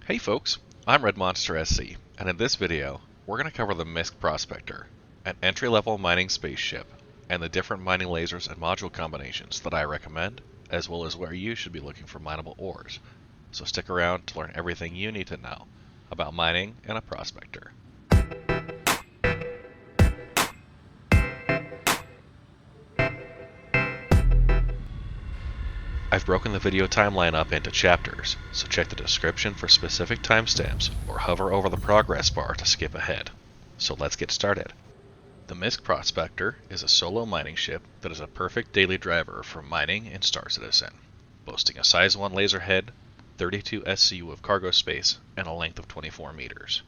Hey folks, I'm Red Monster SC, and in this video, we're going to cover the MISC Prospector, an entry-level mining spaceship, and the different mining lasers and module combinations that I recommend, as well as where you should be looking for mineable ores. So stick around to learn everything you need to know about mining and a prospector. I've broken the video timeline up into chapters, so check the description for specific timestamps or hover over the progress bar to skip ahead. So let's get started. The MISC Prospector is a solo mining ship that is a perfect daily driver for mining in Star Citizen, boasting a size 1 laser head, 32 SCU of cargo space, and a length of 24 meters.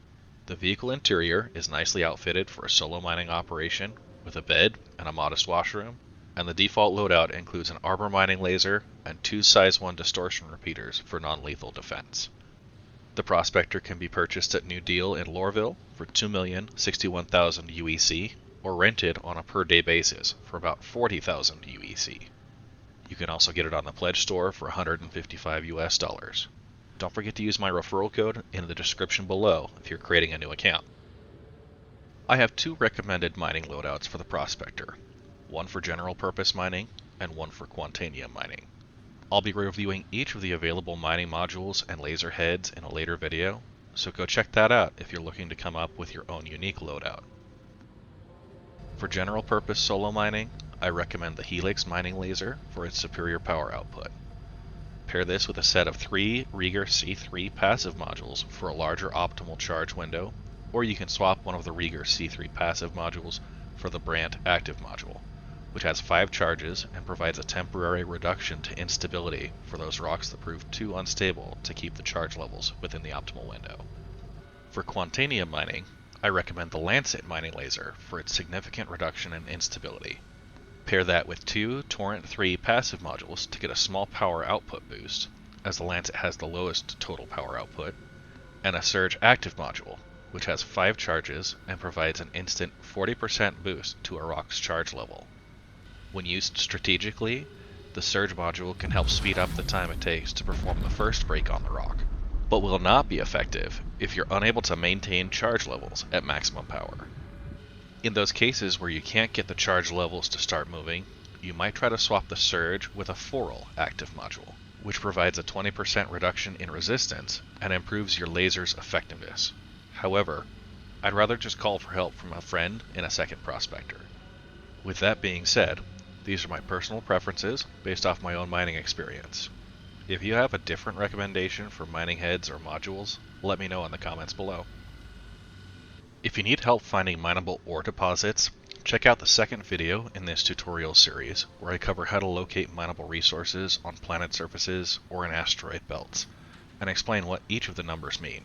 The vehicle interior is nicely outfitted for a solo mining operation with a bed and a modest washroom, and the default loadout includes an arbor mining laser and 2 size 1 distortion repeaters for non-lethal defense. The Prospector can be purchased at New Deal in Lorville for 2,061,000 UEC, or rented on a per-day basis for about 40,000 UEC. You can also get it on the Pledge Store for $155 US. Don't forget to use my referral code in the description below if you're creating a new account. I have 2 recommended mining loadouts for the Prospector, one for general purpose mining and one for Quantanium mining. I'll be reviewing each of the available mining modules and laser heads in a later video, so go check that out if you're looking to come up with your own unique loadout. For general purpose solo mining, I recommend the Helix mining laser for its superior power output. Pair this with a set of 3 Rieger C3 passive modules for a larger optimal charge window, or you can swap one of the Rieger C3 passive modules for the Brandt active module, which has 5 charges and provides a temporary reduction to instability for those rocks that prove too unstable to keep the charge levels within the optimal window. For Quantanium mining, I recommend the Lancet mining laser for its significant reduction in instability. Pair that with 2 Torrent 3 passive modules to get a small power output boost, as the Lancet has the lowest total power output, and a Surge active module, which has 5 charges and provides an instant 40% boost to a rock's charge level. When used strategically, the Surge module can help speed up the time it takes to perform the first break on the rock, but will not be effective if you're unable to maintain charge levels at maximum power. In those cases where you can't get the charge levels to start moving, you might try to swap the Surge with a Foral active module, which provides a 20% reduction in resistance and improves your laser's effectiveness. However, I'd rather just call for help from a friend in a second Prospector. With that being said, these are my personal preferences based off my own mining experience. If you have a different recommendation for mining heads or modules, let me know in the comments below. If you need help finding mineable ore deposits, check out the second video in this tutorial series where I cover how to locate mineable resources on planet surfaces or in asteroid belts, and explain what each of the numbers mean.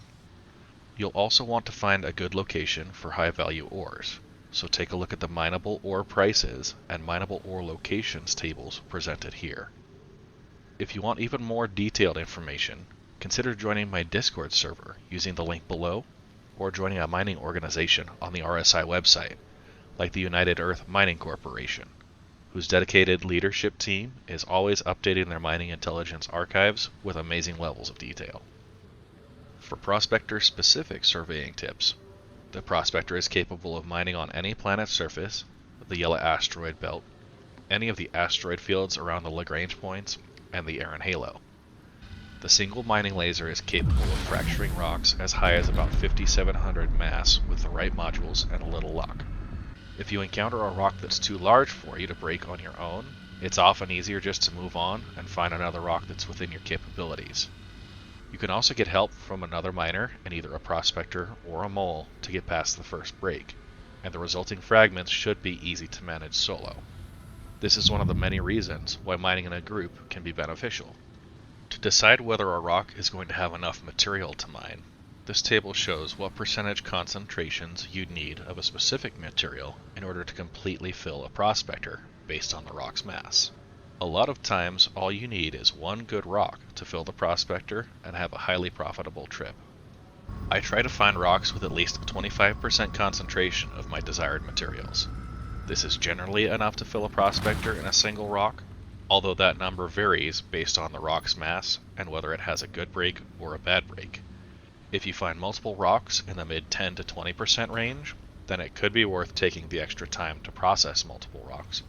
You'll also want to find a good location for high-value ores, so take a look at the mineable ore prices and mineable ore locations tables presented here. If you want even more detailed information, consider joining my Discord server using the link below, or joining a mining organization on the RSI website, like the United Earth Mining Corporation, whose dedicated leadership team is always updating their mining intelligence archives with amazing levels of detail. For Prospector-specific surveying tips, the Prospector is capable of mining on any planet's surface, the yellow asteroid belt, any of the asteroid fields around the Lagrange points, and the Aaron Halo. The single mining laser is capable of fracturing rocks as high as about 5,700 mass with the right modules and a little luck. If you encounter a rock that's too large for you to break on your own, it's often easier just to move on and find another rock that's within your capabilities. You can also get help from another miner in either a Prospector or a mole to get past the first break, and the resulting fragments should be easy to manage solo. This is one of the many reasons why mining in a group can be beneficial. To decide whether a rock is going to have enough material to mine, this table shows what percentage concentrations you'd need of a specific material in order to completely fill a Prospector based on the rock's mass. A lot of times, all you need is one good rock to fill the Prospector and have a highly profitable trip. I try to find rocks with at least a 25% concentration of my desired materials. This is generally enough to fill a Prospector in a single rock, although that number varies based on the rock's mass and whether it has a good break or a bad break. If you find multiple rocks in the mid 10 to 20% range, then it could be worth taking the extra time to process multiple rocks.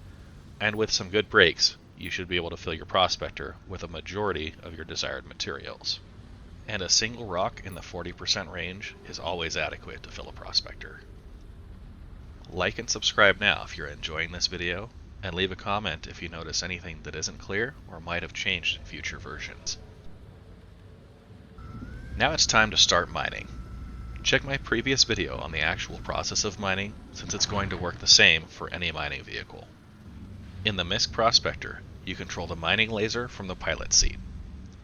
And with some good breaks, you should be able to fill your prospector with a majority of your desired materials. And a single rock in the 40% range is always adequate to fill a prospector. Like and subscribe now if you're enjoying this video, and leave a comment if you notice anything that isn't clear or might have changed in future versions. Now it's time to start mining. Check my previous video on the actual process of mining, since it's going to work the same for any mining vehicle. In the MISC Prospector, you control the mining laser from the pilot seat.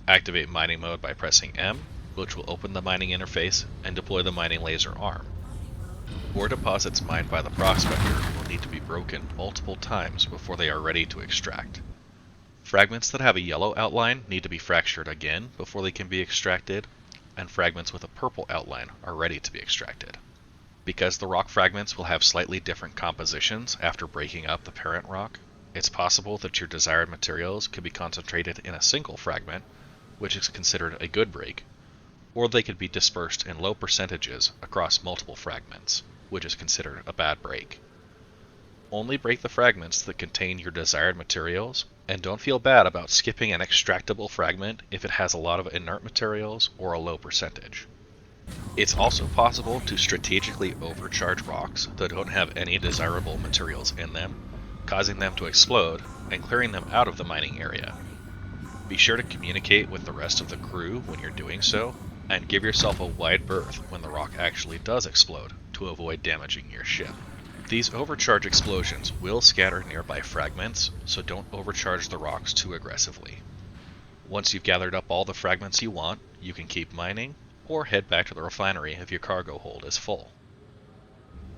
Activate mining mode by pressing M, which will open the mining interface and deploy the mining laser arm. Ore deposits mined by the prospector will need to be broken multiple times before they are ready to extract. Fragments that have a yellow outline need to be fractured again before they can be extracted, and fragments with a purple outline are ready to be extracted. Because the rock fragments will have slightly different compositions after breaking up the parent rock, it's possible that your desired materials could be concentrated in a single fragment, which is considered a good break, or they could be dispersed in low percentages across multiple fragments, which is considered a bad break. Only break the fragments that contain your desired materials, and don't feel bad about skipping an extractable fragment if it has a lot of inert materials or a low percentage. It's also possible to strategically overcharge rocks that don't have any desirable materials in them, causing them to explode and clearing them out of the mining area. Be sure to communicate with the rest of the crew when you're doing so, and give yourself a wide berth when the rock actually does explode to avoid damaging your ship. These overcharge explosions will scatter nearby fragments, so don't overcharge the rocks too aggressively. Once you've gathered up all the fragments you want, you can keep mining, or head back to the refinery if your cargo hold is full.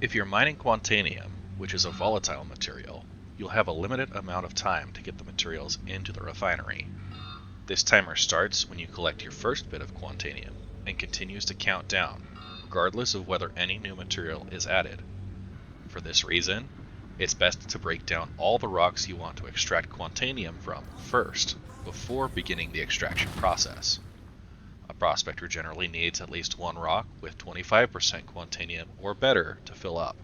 If you're mining Quantanium, which is a volatile material, you'll have a limited amount of time to get the materials into the refinery. This timer starts when you collect your first bit of Quantanium, and continues to count down, regardless of whether any new material is added. For this reason, it's best to break down all the rocks you want to extract Quantanium from first, before beginning the extraction process. A prospector generally needs at least one rock with 25% Quantanium or better to fill up,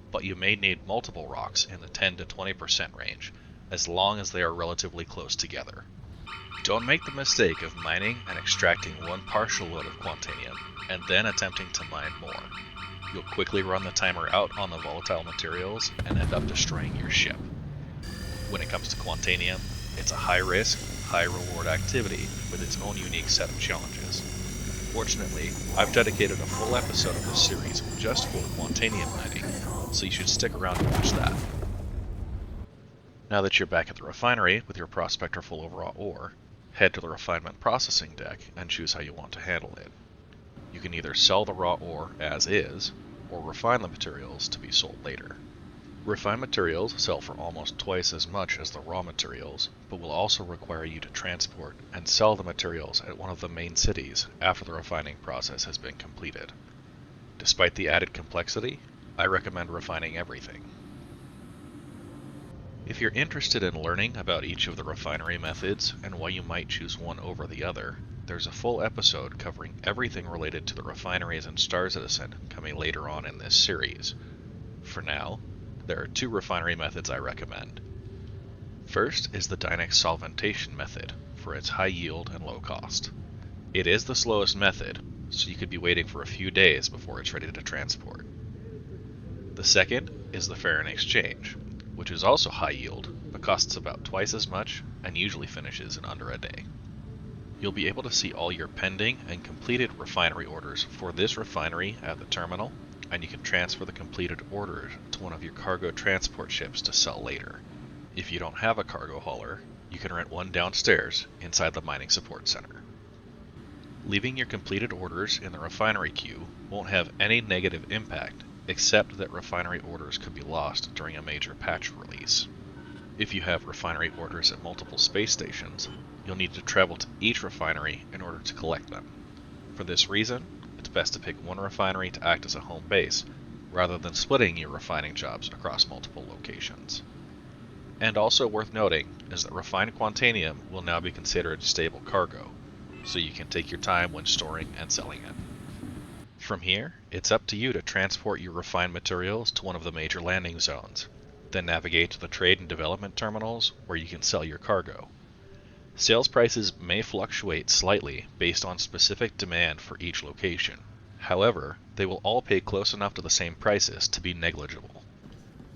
but you may need multiple rocks in the 10 to 20% range, as long as they are relatively close together. Don't make the mistake of mining and extracting one partial load of Quantanium, and then attempting to mine more. You'll quickly run the timer out on the volatile materials and end up destroying your ship. When it comes to Quantanium, it's a high-risk, high-reward activity with its own unique set of challenges. Fortunately, I've dedicated a full episode of this series just for Quantanium mining, so you should stick around to watch that. Now that you're back at the refinery with your prospector full of raw ore, head to the refinement processing deck and choose how you want to handle it. You can either sell the raw ore as is, or refine the materials to be sold later. Refined materials sell for almost twice as much as the raw materials, but will also require you to transport and sell the materials at one of the main cities after the refining process has been completed. Despite the added complexity, I recommend refining everything. If you're interested in learning about each of the refinery methods and why you might choose one over the other, there's a full episode covering everything related to the refineries and Star Citizen coming later on in this series. For now, there are two refinery methods I recommend. First is the Dynex solventation method for its high yield and low cost. It is the slowest method, so you could be waiting for a few days before it's ready to transport. The second is the Fair in Exchange, which is also high yield, but costs about twice as much and usually finishes in under a day. You'll be able to see all your pending and completed refinery orders for this refinery at the terminal, and you can transfer the completed orders to one of your cargo transport ships to sell later. If you don't have a cargo hauler, you can rent one downstairs inside the mining support center. Leaving your completed orders in the refinery queue won't have any negative impact, except that refinery orders could be lost during a major patch release. If you have refinery orders at multiple space stations, you'll need to travel to each refinery in order to collect them. For this reason, it's best to pick one refinery to act as a home base, rather than splitting your refining jobs across multiple locations. And also worth noting is that refined Quantanium will now be considered stable cargo, so you can take your time when storing and selling it. From here, it's up to you to transport your refined materials to one of the major landing zones, then navigate to the trade and development terminals where you can sell your cargo. Sales prices may fluctuate slightly based on specific demand for each location. However, they will all pay close enough to the same prices to be negligible.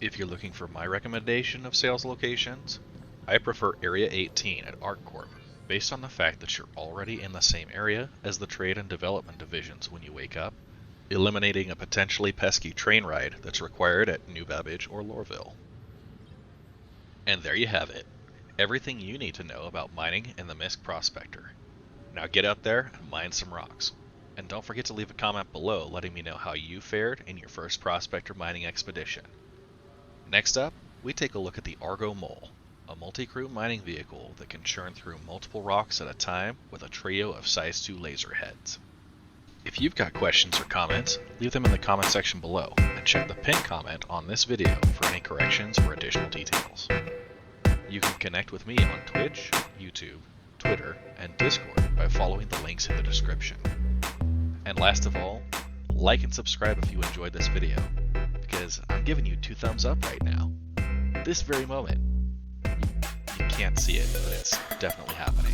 If you're looking for my recommendation of sales locations, I prefer Area 18 at ArcCorp, based on the fact that you're already in the same area as the trade and development divisions when you wake up, eliminating a potentially pesky train ride that's required at New Babbage or Lorville. And there you have it. Everything you need to know about mining in the MISC Prospector. Now get out there and mine some rocks. And don't forget to leave a comment below letting me know how you fared in your first Prospector mining expedition. Next up, we take a look at the Argo Mole, a multi-crew mining vehicle that can churn through multiple rocks at a time with a trio of size 2 laser heads. If you've got questions or comments, leave them in the comment section below, and check the pinned comment on this video for any corrections or additional details. You can connect with me on Twitch, YouTube, Twitter, and Discord by following the links in the description. And last of all, like and subscribe if you enjoyed this video, because I'm giving you 2 thumbs up right now. This very moment. You can't see it, but it's definitely happening.